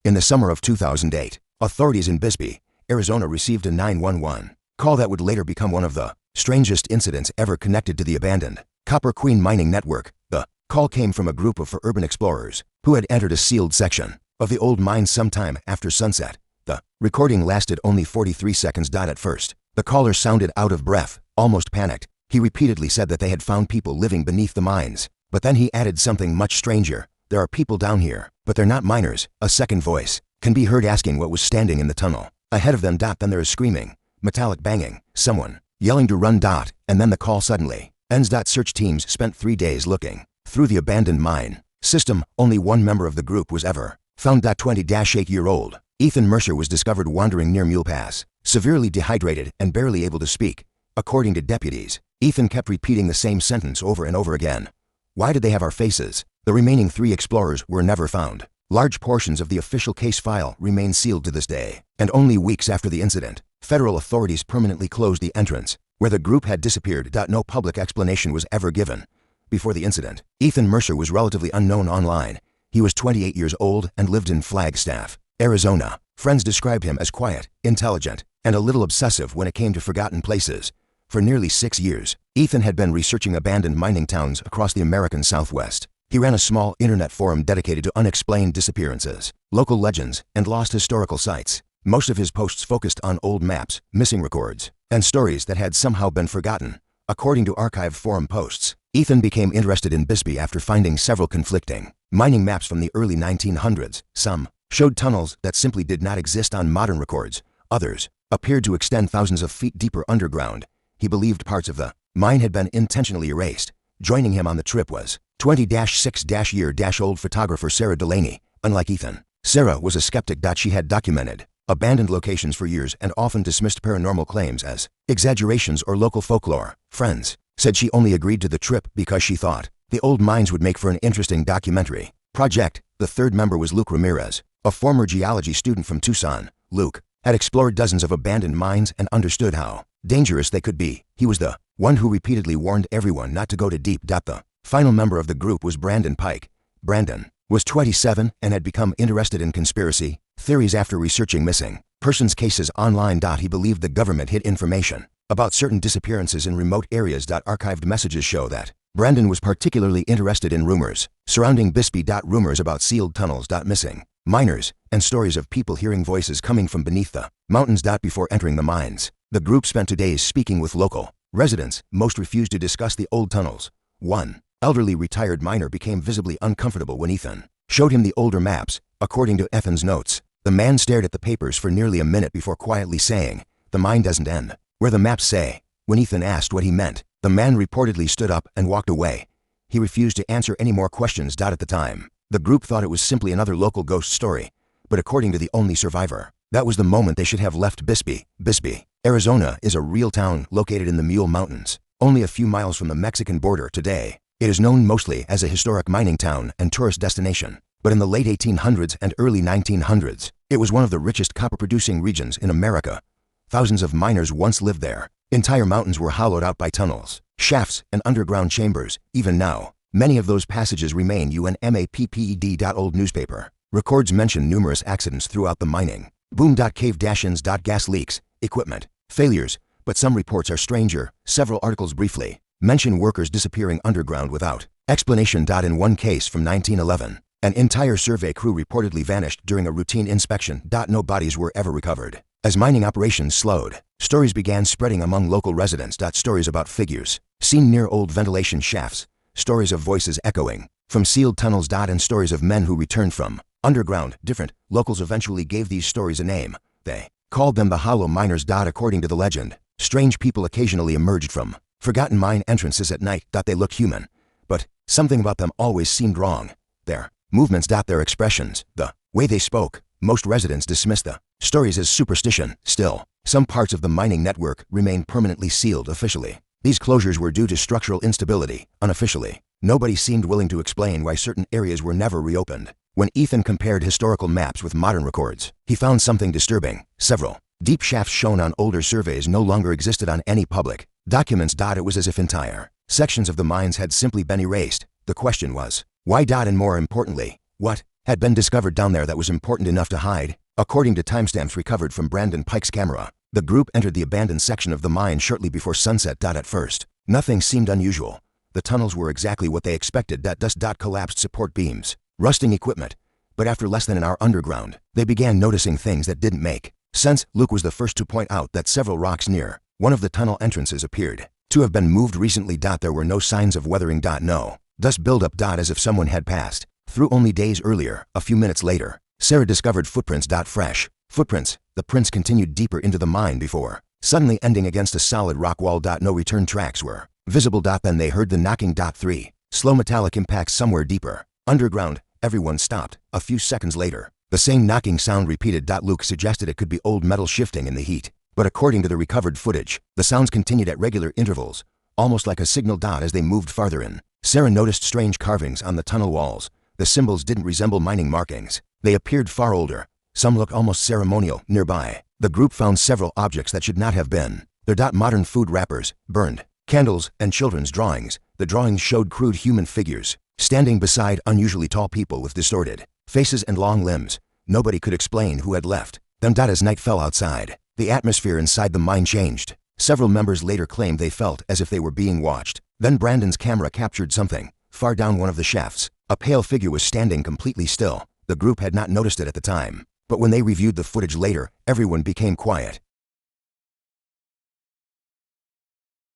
In the summer of 2008, authorities in Bisbee, Arizona received a 911 call that would later become one of the strangest incidents ever connected to the abandoned Copper Queen mining network. The call came from a group of urban explorers who had entered a sealed section of the old mine sometime after sunset. The recording lasted only 43 seconds. At first, the caller sounded out of breath, almost panicked. He repeatedly said that they had found people living beneath the mines. But then he added something much stranger. There are people down here, but they're not miners. A second voice can be heard asking what was standing in the tunnel ahead of them. Then there is screaming, metallic banging, someone yelling to run. And then the call suddenly ends. Search teams spent 3 days looking through the abandoned mine system. Only one member of the group was ever found. 20-8-year-old Ethan Mercer was discovered wandering near Mule Pass, severely dehydrated and barely able to speak. According to deputies, Ethan kept repeating the same sentence over and over again. Why did they have our faces? The remaining 3 explorers were never found. Large portions of the official case file remain sealed to this day, and only weeks after the incident, federal authorities permanently closed the entrance where the group had disappeared. No public explanation was ever given. Before the incident, Ethan Mercer was relatively unknown online. He was 28 years old and lived in Flagstaff, Arizona. Friends described him as quiet, intelligent, and a little obsessive when it came to forgotten places. For nearly 6 years, Ethan had been researching abandoned mining towns across the American Southwest. He ran a small internet forum dedicated to unexplained disappearances, local legends, and lost historical sites. Most of his posts focused on old maps, missing records, and stories that had somehow been forgotten. According to archived forum posts, Ethan became interested in Bisbee after finding several conflicting mining maps from the early 1900s. Some showed tunnels that simply did not exist on modern records. Others appeared to extend thousands of feet deeper underground. He believed parts of the mine had been intentionally erased. Joining him on the trip was 20-6-year-old photographer Sarah Delaney. Unlike Ethan, Sarah was a skeptic. She had documented abandoned locations for years and often dismissed paranormal claims as exaggerations or local folklore. Friends said she only agreed to the trip because she thought the old mines would make for an interesting documentary project. The third member was Luke Ramirez, a former geology student from Tucson. Luke had explored dozens of abandoned mines and understood how dangerous they could be. He was the one who repeatedly warned everyone not to go too deep. The final member of the group was Brandon Pike. Brandon was 27 and had become interested in conspiracy theories after researching missing persons cases online. He believed the government hid information about certain disappearances in remote areas. Archived messages show that Brandon was particularly interested in rumors surrounding Bisbee. Rumors about sealed tunnels, missing miners, and stories of people hearing voices coming from beneath the mountains. Before entering the mines, the group spent 2 days speaking with local residents. Most refused to discuss the old tunnels. One elderly retired miner became visibly uncomfortable when Ethan showed him the older maps. According to Ethan's notes, the man stared at the papers for nearly a minute before quietly saying, "The mine doesn't end where the maps say." When Ethan asked what he meant, the man reportedly stood up and walked away. He refused to answer any more questions. At the time, the group thought it was simply another local ghost story. But according to the only survivor, that was the moment they should have left Bisbee. Bisbee, Arizona is a real town located in the Mule Mountains, only a few miles from the Mexican border. Today, it is known mostly as a historic mining town and tourist destination. But in the late 1800s and early 1900s, it was one of the richest copper-producing regions in America. Thousands of miners once lived there. Entire mountains were hollowed out by tunnels, shafts, and underground chambers. Even now, many of those passages remain unmapped. Old newspaper records mention numerous accidents throughout the mining boom. Cave-ins. Gas leaks, equipment failures, but some reports are stranger. Several articles briefly mention workers disappearing underground without explanation. In one case from 1911, an entire survey crew reportedly vanished during a routine inspection. No bodies were ever recovered. As mining operations slowed, stories began spreading among local residents. Stories about figures seen near old ventilation shafts, stories of voices echoing from sealed tunnels. And stories of men who returned from underground. Different locals eventually gave these stories a name. They called them the Hollow Miners. According to the legend, strange people occasionally emerged from forgotten mine entrances at night. They looked human, but something about them always seemed wrong. Their movements. Their expressions, the way they spoke. Most residents dismissed the stories as superstition. Still, some parts of the mining network remain permanently sealed officially. These closures were due to structural instability. Unofficially, nobody seemed willing to explain why certain areas were never reopened. When Ethan compared historical maps with modern records, he found something disturbing. Several deep shafts shown on older surveys no longer existed on any public documents. It was as if entire sections of the mines had simply been erased. The question was, why? And more importantly, what had been discovered down there that was important enough to hide. According to timestamps recovered from Brandon Pike's camera, the group entered the abandoned section of the mine shortly before sunset. At first, nothing seemed unusual. The tunnels were exactly what they expected. Dust. Collapsed support beams, rusting equipment. But after less than an hour underground, they began noticing things that didn't make sense. Luke was the first to point out that several rocks near one of the tunnel entrances appeared to have been moved recently. There were no signs of weathering. No dust buildup. As if someone had passed through only days earlier. A few minutes later, Sarah discovered footprints. Fresh footprints. The prints continued deeper into the mine before suddenly ending against a solid rock wall. No return tracks were visible. Then they heard the knocking. 3 slow metallic impacts somewhere deeper underground. Everyone stopped. A few seconds later, the same knocking sound repeated. Luke suggested it could be old metal shifting in the heat, but according to the recovered footage, the sounds continued at regular intervals, almost like a signal. As they moved farther in, Sarah noticed strange carvings on the tunnel walls. The symbols didn't resemble mining markings. They appeared far older. Some looked almost ceremonial. Nearby, the group found several objects that should not have been there. Modern food wrappers, burned candles, and children's drawings. The drawings showed crude human figures standing beside unusually tall people with distorted faces and long limbs. Nobody could explain who had left them. As night fell outside, the atmosphere inside the mine changed. Several members later claimed they felt as if they were being watched. Then Brandon's camera captured something far down one of the shafts. A pale figure was standing completely still. The group had not noticed it at the time, but when they reviewed the footage later, everyone became quiet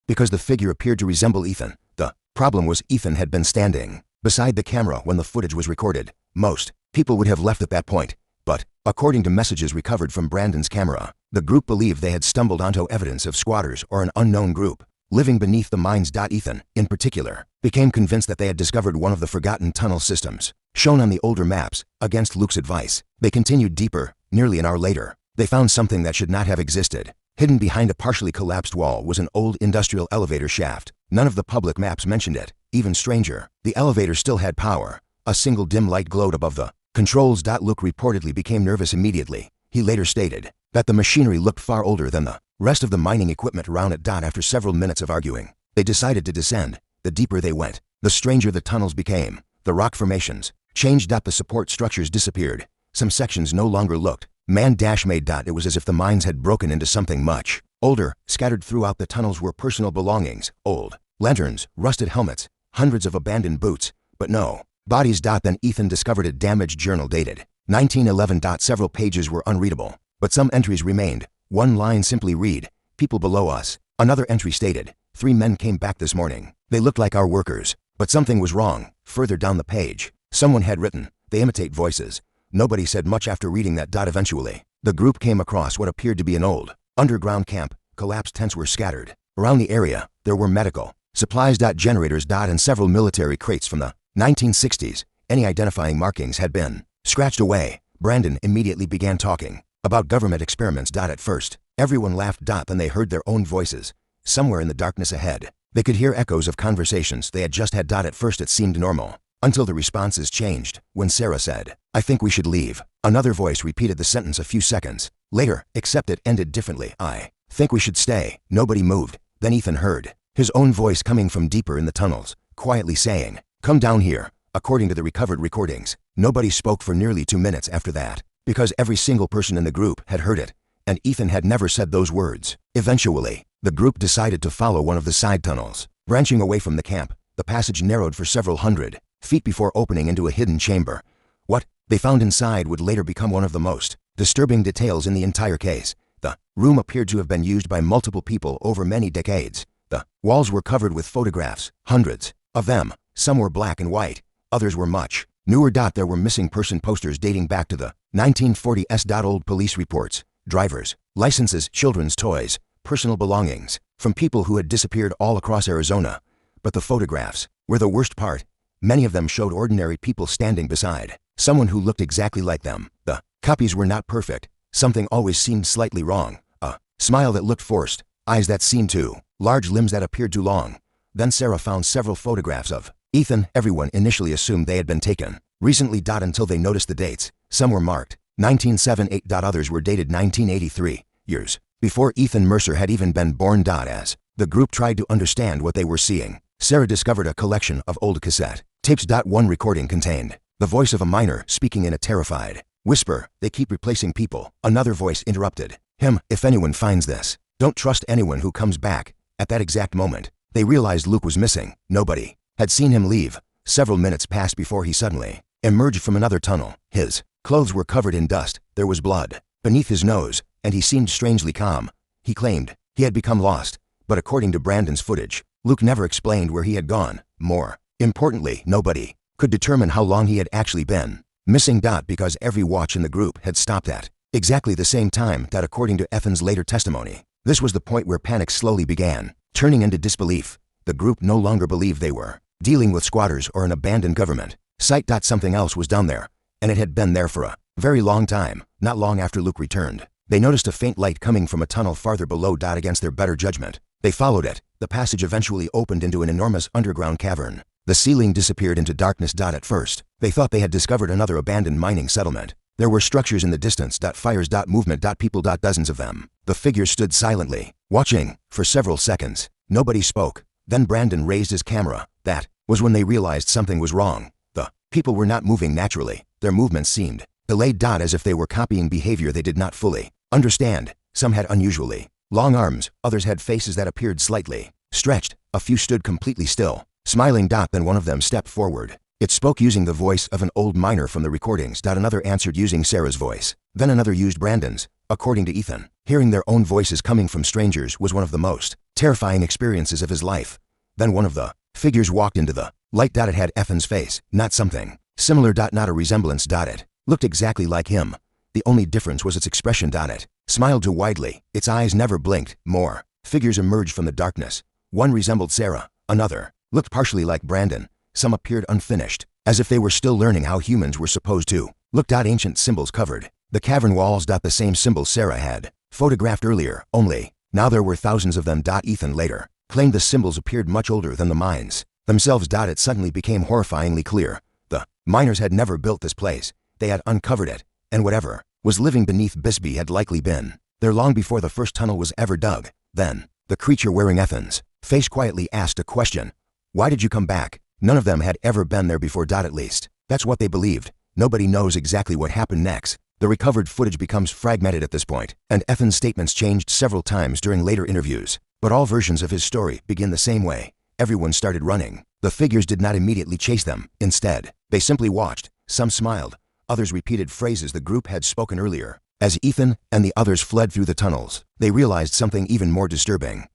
because the figure appeared to resemble Ethan. The problem was Ethan had been standing beside the camera when the footage was recorded. Most people would have left at that point, but according to messages recovered from Brandon's camera, the group believed they had stumbled onto evidence of squatters or an unknown group living beneath the mines. Ethan, in particular, became convinced that they had discovered one of the forgotten tunnel systems shown on the older maps. Against Luke's advice, they continued deeper. Nearly an hour later, they found something that should not have existed. Hidden behind a partially collapsed wall was an old industrial elevator shaft. None of the public maps mentioned it. Even stranger, the elevator still had power. A single dim light glowed above the controls. Luke reportedly became nervous immediately. He later stated that the machinery looked far older than the rest of the mining equipment around it. After several minutes of arguing, they decided to descend. The deeper they went, the stranger the tunnels became. The rock formations changed. The support structures disappeared. Some sections no longer looked man-made. It was as if the mines had broken into something much older. Scattered throughout the tunnels were personal belongings, old lanterns, rusted helmets, hundreds of abandoned boots, but no bodies. Then Ethan discovered a damaged journal dated 1911. Several pages were unreadable, but some entries remained. One line simply read, "People below us." Another entry stated, "3 men came back this morning. They looked like our workers, but something was wrong." Further down the page, someone had written, "They imitate voices." Nobody said much after reading that. Eventually, the group came across what appeared to be an old underground camp. Collapsed tents were scattered around the area. There were medical supplies, generators, and several military crates from the 1960s. Any identifying markings had been scratched away. Brandon immediately began talking about government experiments. At first, everyone laughed. Then they heard their own voices. Somewhere in the darkness ahead, they could hear echoes of conversations they had just had. At first it seemed normal, until the responses changed. When Sarah said, "I think we should leave," another voice repeated the sentence a few seconds later, except it ended differently. "I think we should stay." Nobody moved. Then Ethan heard his own voice coming from deeper in the tunnels, quietly saying, "Come down here." According to the recovered recordings, nobody spoke for nearly 2 minutes after that, because every single person in the group had heard it, and Ethan had never said those words. Eventually, the group decided to follow one of the side tunnels, branching away from the camp. The passage narrowed for several hundred feet before opening into a hidden chamber. What they found inside would later become one of the most disturbing details in the entire case. The room appeared to have been used by multiple people over many decades. The walls were covered with photographs, hundreds of them. Some were black and white, others were much newer. There were missing person posters dating back to the 1940s. Old police reports, drivers' licenses, children's toys, personal belongings from people who had disappeared all across Arizona. But the photographs were the worst part. Many of them showed ordinary people standing beside someone who looked exactly like them. The copies were not perfect. Something always seemed slightly wrong. A smile that looked forced, eyes that seemed too large, limbs that appeared too long. Then Sarah found several photographs of Ethan. Everyone initially assumed they had been taken recently. Until they noticed the dates. Some were marked 1978. Others were dated 1983, years before Ethan Mercer had even been born. As the group tried to understand what they were seeing, Sarah discovered a collection of old cassette tapes. One recording contained The voice of a miner speaking in a terrified whisper. "They keep replacing people." Another voice interrupted him. "If anyone finds this, don't trust anyone who comes back." At that exact moment, they realized Luke was missing. Nobody had seen him leave. Several minutes passed before he suddenly emerged from another tunnel. His clothes were covered in dust. There was blood beneath his nose, and he seemed strangely calm. He claimed he had become lost, but according to Brandon's footage, Luke never explained where he had gone. More importantly, nobody could determine how long he had actually been missing. Because every watch in the group had stopped at exactly the same time. According to Ethan's later testimony, this was the point where panic slowly began turning into disbelief. The group no longer believed they were dealing with squatters or an abandoned government site. Something else was down there, and it had been there for a very long time. Not long after Luke returned, they noticed a faint light coming from a tunnel farther below. Against their better judgment, they followed it. The passage eventually opened into an enormous underground cavern. The ceiling disappeared into darkness. At first, they thought they had discovered another abandoned mining settlement. There were structures in the distance. Fires. Movement. People. Dozens of them. The figures stood silently, watching. For several seconds, nobody spoke. Then Brandon raised his camera. That was when they realized something was wrong. The people were not moving naturally. Their movements seemed delayed. As if they were copying behavior they did not fully understand. Some had unusually long arms. Others had faces that appeared slightly stretched. A few stood completely still, smiling. Then one of them stepped forward. It spoke using the voice of an old miner from the recordings. Another answered using Sarah's voice. Then another used Brandon's. According to Ethan, hearing their own voices coming from strangers was one of the most terrifying experiences of his life. Then one of the figures walked into the light. It had Ethan's face, not something similar. Not a resemblance. It looked exactly like him. The only difference was its expression. It smiled too widely. Its eyes never blinked. More figures emerged from the darkness. One resembled Sarah. Another looked partially like Brandon. Some appeared unfinished, as if they were still learning how humans were supposed to look. Ancient symbols covered the cavern walls. The same symbols Sarah had photographed earlier, only now there were thousands of them. Ethan later claimed the symbols appeared much older than the mines themselves. It suddenly became horrifyingly clear. The miners had never built this place. They had uncovered it, and whatever was living beneath Bisbee had likely been there long before the first tunnel was ever dug. Then, the creature wearing Ethan's face quietly asked a question. "Why did you come back?" None of them had ever been there before. At least, that's what they believed. Nobody knows exactly what happened next. The recovered footage becomes fragmented at this point, and Ethan's statements changed several times during later interviews. But all versions of his story begin the same way. Everyone started running. The figures did not immediately chase them. Instead, they simply watched. Some smiled. Others repeated phrases the group had spoken earlier. As Ethan and the others fled through the tunnels, they realized something even more disturbing.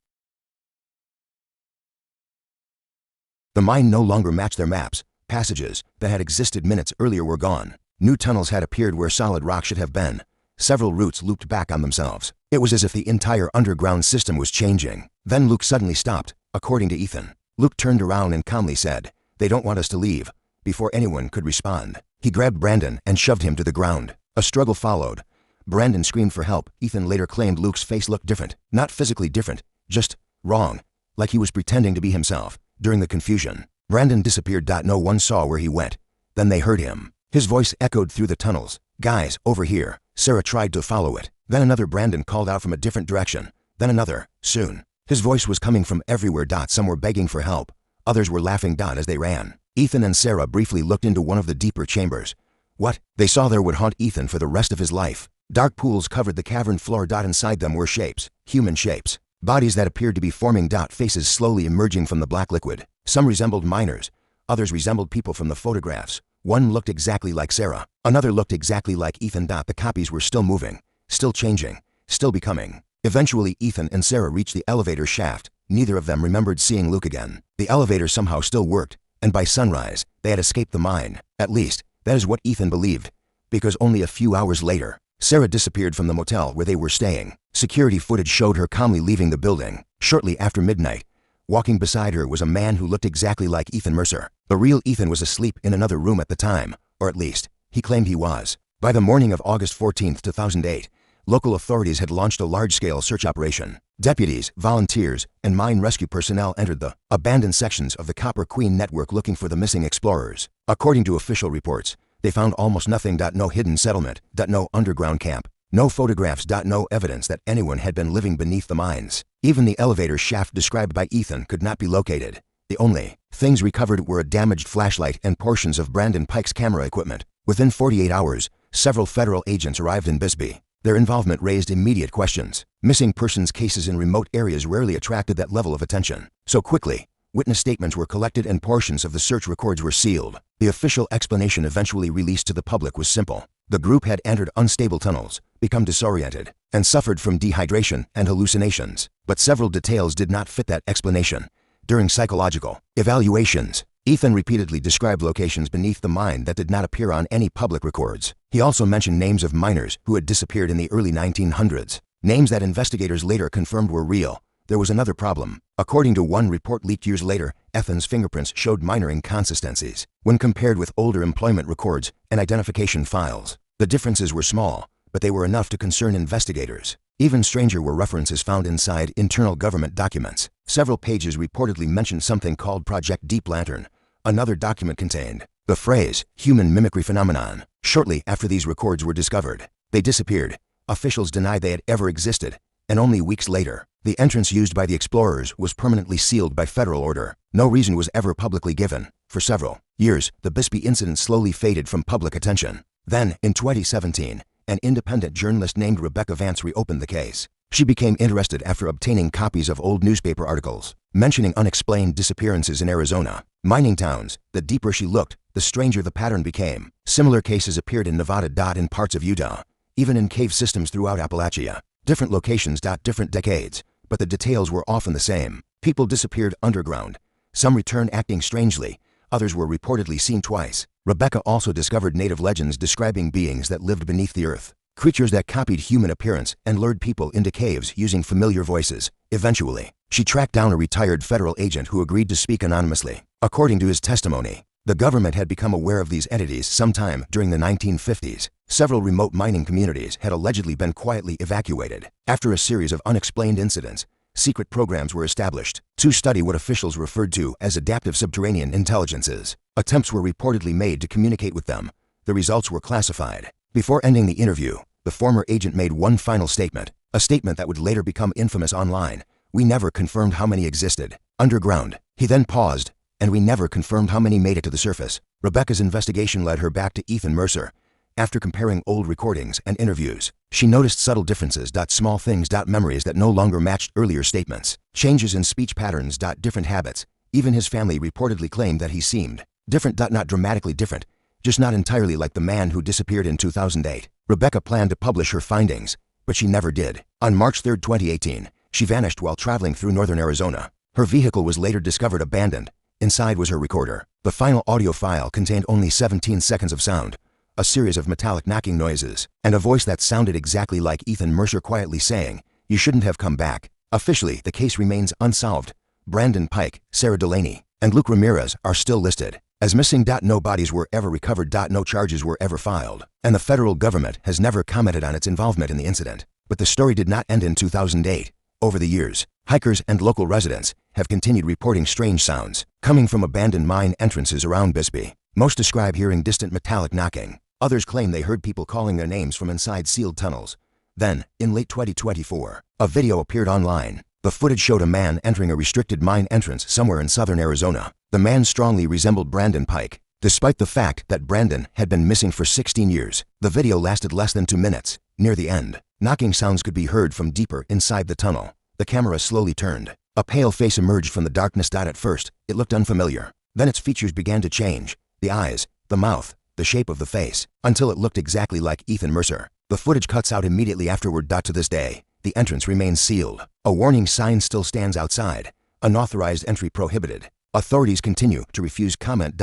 The mine no longer matched their maps. Passages that had existed minutes earlier were gone. New tunnels had appeared where solid rock should have been. Several routes looped back on themselves. It was as if the entire underground system was changing. Then Luke suddenly stopped. According to Ethan, Luke turned around and calmly said, "They don't want us to leave." Before anyone could respond, he grabbed Brandon and shoved him to the ground. A struggle followed. Brandon screamed for help. Ethan later claimed Luke's face looked different. Not physically different, just wrong, like he was pretending to be himself. During the confusion, Brandon disappeared. No one saw where he went. Then they heard him. His voice echoed through the tunnels. "Guys, over here." Sarah tried to follow it. Then another Brandon called out from a different direction. Then another. Soon, his voice was coming from everywhere. Some were begging for help. Others were laughing. As they ran, Ethan and Sarah briefly looked into one of the deeper chambers. What they saw there would haunt Ethan for the rest of his life. Dark pools covered the cavern floor. Inside them were shapes, human shapes. Bodies that appeared to be forming. Faces slowly emerging from the black liquid. Some resembled miners. Others resembled people from the photographs. One looked exactly like Sarah. Another looked exactly like Ethan. The copies were still moving, still changing, still becoming. Eventually, Ethan and Sarah reached the elevator shaft. Neither of them remembered seeing Luke again. The elevator somehow still worked, and by sunrise, they had escaped the mine. At least, that is what Ethan believed. Because only a few hours later, Sarah disappeared from the motel where they were staying. Security footage showed her calmly leaving the building. Shortly after midnight, walking beside her was a man who looked exactly like Ethan Mercer. The real Ethan was asleep in another room at the time, or at least, he claimed he was. By the morning of August 14, 2008, local authorities had launched a large-scale search operation. Deputies, volunteers, and mine rescue personnel entered the abandoned sections of the Copper Queen network looking for the missing explorers. According to official reports, they found almost nothing. No hidden settlement. No underground camp. No photographs. No evidence that anyone had been living beneath the mines. Even the elevator shaft described by Ethan could not be located. The The only things recovered were a damaged flashlight and portions of Brandon Pike's camera equipment. Within 48 hours, several federal agents arrived in Bisbee. Their involvement raised immediate questions. Missing persons cases in remote areas rarely attracted that level of attention so quickly. Witness statements were collected and portions of the search records were sealed. The official explanation eventually released to the public was simple. The group had entered unstable tunnels, become disoriented, and suffered from dehydration and hallucinations. But several details did not fit that explanation. During psychological evaluations, Ethan repeatedly described locations beneath the mine that did not appear on any public records. He also mentioned names of miners who had disappeared in the early 1900s, names that investigators later confirmed were real. There was another problem. According to one report leaked years later, Ethan's fingerprints showed minor inconsistencies when compared with older employment records and identification files. The differences were small, but they were enough to concern investigators. Even stranger were references found inside internal government documents. Several pages reportedly mentioned something called Project Deep Lantern. Another document contained the phrase, human mimicry phenomenon. Shortly after these records were discovered, they disappeared. Officials denied they had ever existed, and only weeks later, the entrance used by the explorers was permanently sealed by federal order. No reason was ever publicly given. For several years, the Bisbee incident slowly faded from public attention. Then, in 2017, an independent journalist named Rebecca Vance reopened the case. She became interested after obtaining copies of old newspaper articles mentioning unexplained disappearances in Arizona mining towns. The deeper she looked, the stranger the pattern became. Similar cases appeared in Nevada. In parts of Utah, even in cave systems throughout Appalachia. Different locations. Different decades, but the details were often the same. People disappeared underground. Some returned acting strangely. Others were reportedly seen twice. Rebecca also discovered native legends describing beings that lived beneath the earth. Creatures that copied human appearance and lured people into caves using familiar voices. Eventually, she tracked down a retired federal agent who agreed to speak anonymously. According to his testimony, the government had become aware of these entities sometime during the 1950s. Several remote mining communities had allegedly been quietly evacuated. After a series of unexplained incidents, secret programs were established to study what officials referred to as adaptive subterranean intelligences. Attempts were reportedly made to communicate with them. The results were classified. Before ending the interview, the former agent made one final statement, a statement that would later become infamous online. "We never confirmed how many existed underground." He then paused, "and we never confirmed how many made it to the surface." Rebecca's investigation led her back to Ethan Mercer. After comparing old recordings and interviews, she noticed subtle differences. Small things. Memories that no longer matched earlier statements. Changes in speech patterns. Different habits. Even his family reportedly claimed that he seemed different. Not dramatically different, just not entirely like the man who disappeared in 2008. Rebecca planned to publish her findings, but she never did. On March 3, 2018, she vanished while traveling through northern Arizona. Her vehicle was later discovered abandoned. Inside was her recorder. The final audio file contained only 17 seconds of sound, a series of metallic knocking noises, and a voice that sounded exactly like Ethan Mercer quietly saying, "You shouldn't have come back." Officially, the case remains unsolved. Brandon Pike, Sarah Delaney, and Luke Ramirez are still listed as missing. No bodies were ever recovered. No charges were ever filed, and the federal government has never commented on its involvement in the incident. But the story did not end in 2008. Over the years, hikers and local residents have continued reporting strange sounds coming from abandoned mine entrances around Bisbee. Most describe hearing distant metallic knocking. Others claim they heard people calling their names from inside sealed tunnels. Then, in late 2024, a video appeared online. The footage showed a man entering a restricted mine entrance somewhere in southern Arizona. The man strongly resembled Brandon Pike, despite the fact that Brandon had been missing for 16 years. The video lasted less than 2 minutes. Near the end, knocking sounds could be heard from deeper inside the tunnel. The camera slowly turned. A pale face emerged from the darkness. At first, it looked unfamiliar. Then its features began to change. The eyes, the mouth, the shape of the face, until it looked exactly like Ethan Mercer. The footage cuts out immediately afterward. To this day, the entrance remains sealed. A warning sign still stands outside. Unauthorized entry prohibited. Authorities continue to refuse comment.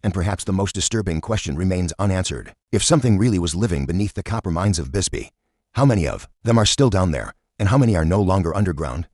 And perhaps the most disturbing question remains unanswered. If something really was living beneath the copper mines of Bisbee, how many of them are still down there, and how many are no longer underground?